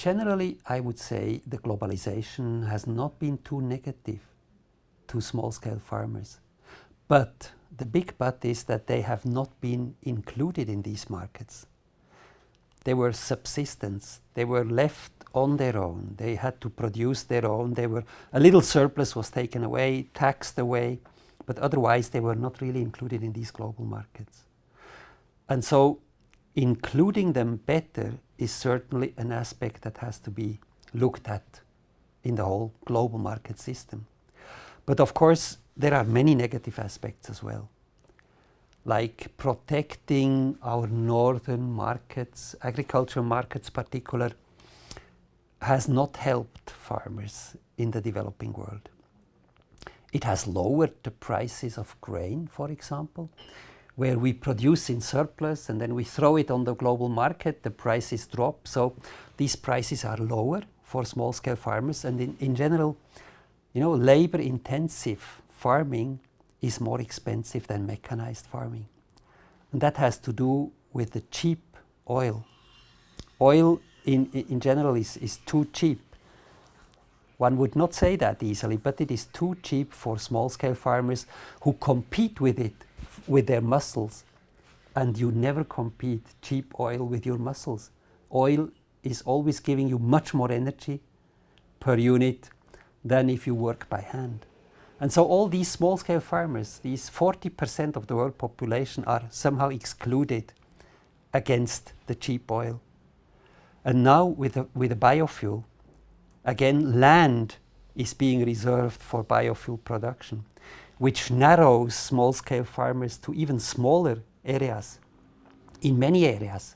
generally, I would say the globalization has not been too negative to small-scale farmers. But the big but is that they have not been included in these markets. They were subsistence. They were left on their own. They had to produce their own. A little surplus was taken away, taxed away, but otherwise they were not really included in these global markets. And so including them better is certainly an aspect that has to be looked at in the whole global market system. But of course, there are many negative aspects as well, like protecting our northern markets, agricultural markets particular, has not helped farmers in the developing world. It has lowered the prices of grain, for example, where we produce in surplus and then we throw it on the global market, the prices drop. So these prices are lower for small-scale farmers, and in general, labor-intensive farming is more expensive than mechanized farming. And that has to do with the cheap oil. Oil in general is too cheap. One would not say that easily, but it is too cheap for small-scale farmers who compete with it with their muscles. And you never compete cheap oil with your muscles. Oil is always giving you much more energy per unit than if you work by hand. And so all these small-scale farmers, these 40% of the world population, are somehow excluded against the cheap oil. And now with a biofuel, again, land is being reserved for biofuel production, which narrows small-scale farmers to even smaller areas. In many areas,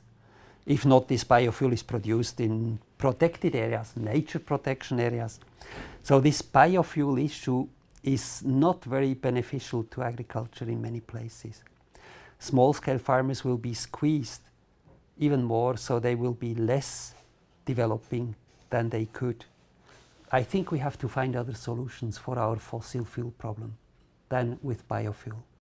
if not, this biofuel is produced in protected areas, nature protection areas. So this biofuel issue is not very beneficial to agriculture in many places. Small-scale farmers will be squeezed even more, so they will be less developing than they could. I think we have to find other solutions for our fossil fuel problem than with biofuel.